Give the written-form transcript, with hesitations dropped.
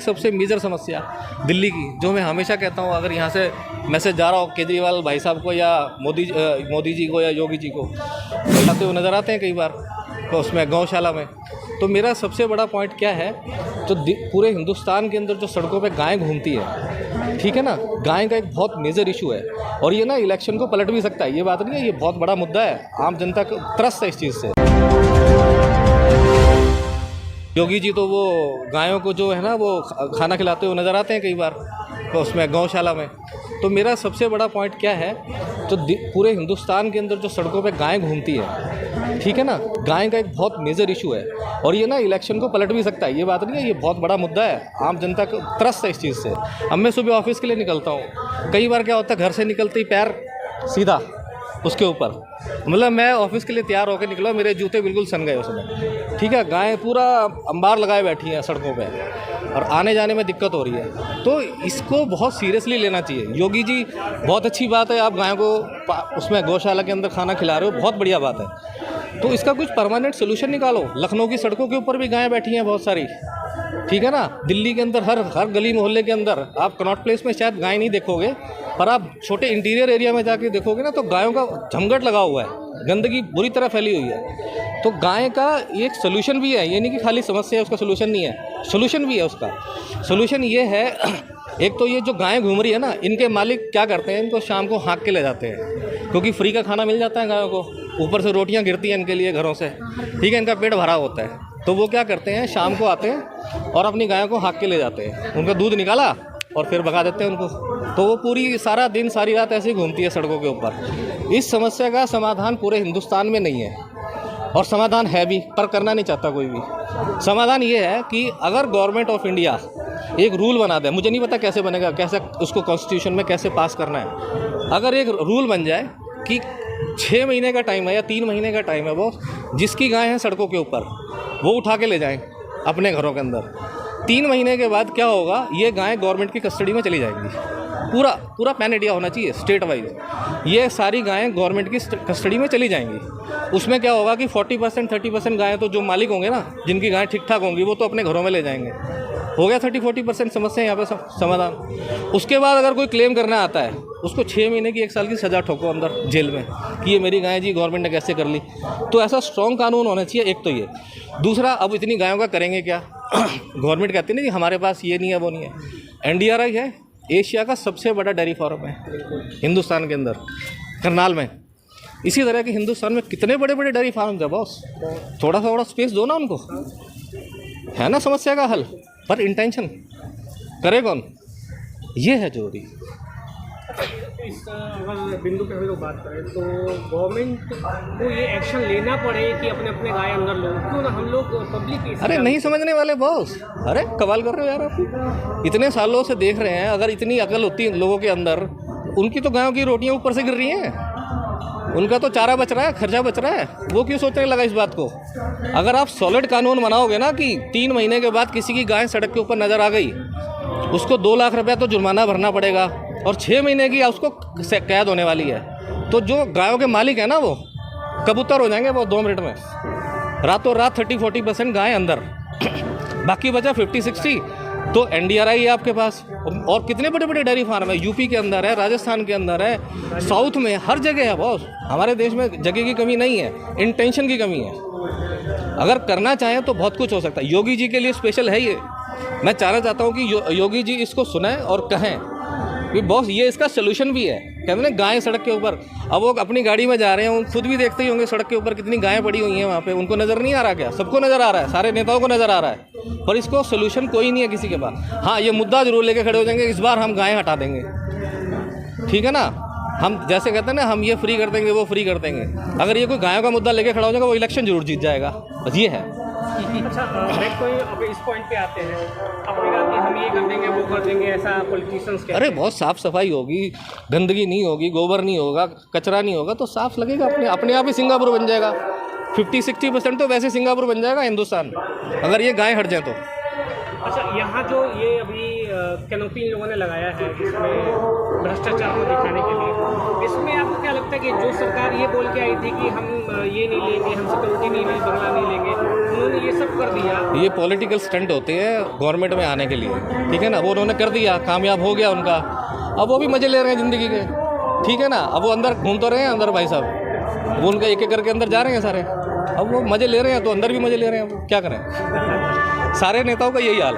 सबसे मेजर समस्या दिल्ली की, जो मैं हमेशा कहता हूँ, अगर यहाँ से मैसेज जा रहा हो केजरीवाल भाई साहब को या मोदी जी को या योगी जी को, जाते हुए नज़र आते हैं कई बार तो उसमें गौशाला में। तो मेरा सबसे बड़ा पॉइंट क्या है, जो पूरे हिंदुस्तान के अंदर जो सड़कों पे गायें घूमती है, ठीक है ना, गाय का एक बहुत मेजर इशू है और ये ना इलेक्शन को पलट भी सकता है। ये बात नहीं है, ये बहुत बड़ा मुद्दा है, आम जनता को त्रस्त है इस चीज़ से। योगी जी तो वो गायों को जो है ना वो खाना खिलाते हुए नज़र आते हैं कई बार तो उसमें गौशाला में। तो मेरा सबसे बड़ा पॉइंट क्या है, जो पूरे हिंदुस्तान के अंदर जो सड़कों पे गायें घूमती है, ठीक है ना, गाय का एक बहुत मेजर इशू है और ये ना इलेक्शन को पलट भी सकता है। ये बात नहीं है, ये बहुत बड़ा मुद्दा है, आम जनता को त्रस्त है इस चीज़ से। अब मैं सुबह ऑफिस के लिए निकलता हूँ, कई बार क्या होता है घर से निकलते ही पैर सीधा उसके ऊपर, मतलब मैं ऑफिस के लिए तैयार होकर निकला, मेरे जूते बिल्कुल सन गए उसमें, ठीक है। गाय पूरा अंबार लगाए बैठी हैं सड़कों पे और आने जाने में दिक्कत हो रही है। तो इसको बहुत सीरियसली लेना चाहिए। योगी जी, बहुत अच्छी बात है आप गायों को उसमें गौशाला के अंदर खाना खिला रहे हो, बहुत बढ़िया बात है। तो इसका कुछ परमानेंट सोल्यूशन निकालो। लखनऊ की सड़कों के ऊपर भी गायें बैठी हैं बहुत सारी, ठीक है ना। दिल्ली के अंदर हर गली मोहल्ले के अंदर, आप कनॉट प्लेस में शायद गाय नहीं देखोगे, पर आप छोटे इंटीरियर एरिया में जाके देखोगे ना तो गायों का झमघट लगा हुआ है, गंदगी बुरी तरह फैली हुई है। तो गाय का एक सोल्यूशन भी है, ये नहीं कि खाली समस्या है उसका सोल्यूशन नहीं है, सोल्यूशन भी है उसका। सोल्यूशन ये है, एक तो ये जो गायें घूम रही है ना, इनके मालिक क्या करते हैं, इनको शाम को हाँक के ले जाते हैं, क्योंकि फ्री का खाना मिल जाता है गायों को, ऊपर से रोटियां गिरती हैं इनके लिए घरों से, ठीक है, इनका पेट भरा होता है। तो वो क्या करते हैं, शाम को आते हैं और अपनी गायों को हाँक के ले जाते हैं, उनका दूध निकाला और फिर भगा देते हैं उनको। तो वो पूरी सारा दिन सारी रात ऐसे ही घूमती है सड़कों के ऊपर। इस समस्या का समाधान पूरे हिंदुस्तान में नहीं है और समाधान है भी, पर करना नहीं चाहता कोई भी। समाधान ये है कि अगर गवर्नमेंट ऑफ इंडिया एक रूल बना दे, मुझे नहीं पता कैसे बनेगा, कैसे उसको कॉन्स्टिट्यूशन में कैसे पास करना है, अगर एक रूल बन जाए कि 6 महीने का टाइम है या 3 महीने का टाइम है, वो जिसकी गाय है सड़कों के ऊपर वो उठा के ले जाएं अपने घरों के अंदर। 3 महीने के बाद क्या होगा, ये गाय गवर्नमेंट की कस्टडी में चली जाएंगी। पूरा पैन इंडिया होना चाहिए स्टेट वाइज, ये सारी गायें गवर्नमेंट की कस्टडी में चली जाएंगी। उसमें क्या होगा कि 40% 30% गायें तो जो मालिक होंगे ना, जिनकी गायें ठीक ठाक होंगी, वो तो अपने घरों में ले जाएंगे। हो गया 30-40% समस्या यहाँ पे समाधान। उसके बाद अगर कोई क्लेम करना आता है, उसको 6 महीने की 1 साल की सज़ा ठोको अंदर जेल में कि ये मेरी गाय जी गवर्नमेंट ने कैसे कर ली। तो ऐसा स्ट्रॉन्ग कानून होना चाहिए, एक तो ये। दूसरा, अब इतनी गायों का करेंगे क्या? गवर्नमेंट कहती है ना कि हमारे पास ये नहीं है वो नहीं है। NDRI है, एशिया का सबसे बड़ा डेयरी फार्म है हिंदुस्तान के अंदर, करनाल में। इसी तरह के हिंदुस्तान में कितने बड़े बड़े डेयरी फार्म है बॉस, थोड़ा स्पेस दो ना उनको, है ना समस्या का हल। पर इंटेंशन करे कौन, ये है जरूरी। इस अगर बिंदु पे हम लोग बात करें तो गवर्नमेंट को ये एक्शन लेना पड़े कि अपने अपने गाय अंदर लो, क्यों ना हम लोग पब्लिक। अरे नहीं समझने वाले बॉस, अरे कमाल कर रहे हो यार आप, इतने सालों से देख रहे हैं। अगर इतनी अकल होती है लोगों के अंदर, उनकी तो गायों की रोटियां ऊपर से गिर रही हैं, उनका तो चारा बच रहा है, खर्चा बच रहा है, वो क्यों सोचने लगा इस बात को? अगर आप सॉलिड कानून बनाओगे ना कि 3 महीने के बाद किसी की गाय सड़क के ऊपर नज़र आ गई, उसको 2 लाख रुपया तो जुर्माना भरना पड़ेगा और 6 महीने की उसको कैद होने वाली है। तो जो गायों के मालिक है ना, वो कबूतर हो जाएंगे वो 2 मिनट में, रातों रात 30-40% गाय अंदर, बाकी बचा 50-60। तो NDRI है आपके पास, और कितने बड़े बड़े डेयरी फार्म है, यूपी के अंदर है, राजस्थान के अंदर है, साउथ में, हर जगह है बॉस। हमारे देश में जगह की कमी नहीं है, इंटेंशन की कमी है। अगर करना चाहें तो बहुत कुछ हो सकता है। योगी जी के लिए स्पेशल है ये। मैं चाहना चाहता हूँ कि योगी जी इसको सुनें और कहें कि बॉस ये इसका सोल्यूशन भी है। कहते हैं गायें सड़क के ऊपर, अब वो अपनी गाड़ी में जा रहे हैं, खुद भी देखते ही होंगे सड़क के ऊपर कितनी गायें पड़ी हुई हैं वहाँ पे, उनको नज़र नहीं आ रहा क्या? सबको नज़र आ रहा है, सारे नेताओं को नज़र आ रहा है, पर इसको सोल्यूशन कोई नहीं है किसी के पास। हाँ, ये मुद्दा जरूर लेके खड़े हो जाएंगे, इस बार हम गायें हटा देंगे, ठीक है ना। हम जैसे कहते हैं ना, हम ये फ्री कर देंगे वो फ्री कर देंगे। अगर ये कोई गायों का मुद्दा लेके खड़ा हो जाएगा, वो इलेक्शन जरूर जीत जाएगा, बस ये है। अच्छा, कोई अब इस पॉइंट पे आते हैं, आपने कहा कि हम ये कर देंगे वो कर देंगे, ऐसा पॉलिटिशियंस कहते हैं। अरे बहुत साफ़ सफाई होगी, गंदगी नहीं होगी, गोबर नहीं होगा, कचरा नहीं होगा, तो साफ लगेगा, अपने आप ही सिंगापुर बन जाएगा। 50-60% तो वैसे सिंगापुर बन जाएगा हिंदुस्तान, अगर ये गाय हट जाए तो। अच्छा, यहाँ जो ये अभी कैनोपी इन लोगों ने लगाया है इसमें भ्रष्टाचार को दिखाने के लिए, इसमें आपको क्या लगता है कि जो सरकार ये बोल के आई थी कि हम ये नहीं लेंगे, हम सिक्योरिटी नहीं लेंगे, बंगला नहीं लेंगे, उन्होंने ये सब कर दिया। ये पॉलिटिकल स्टंट होते हैं गवर्नमेंट में आने के लिए, ठीक है ना। वो उन्होंने कर दिया, कामयाब हो गया उनका, अब वो भी मज़े ले रहे हैं ज़िंदगी के, ठीक है ना। अब वो अंदर घूम तो रहे हैं अंदर भाई साहब, वो उनका एक एक करके अंदर जा रहे हैं सारे, अब वो मज़े ले रहे हैं तो अंदर भी मज़े ले रहे हैं, वो क्या करें। सारे नेताओं का यही हाल है।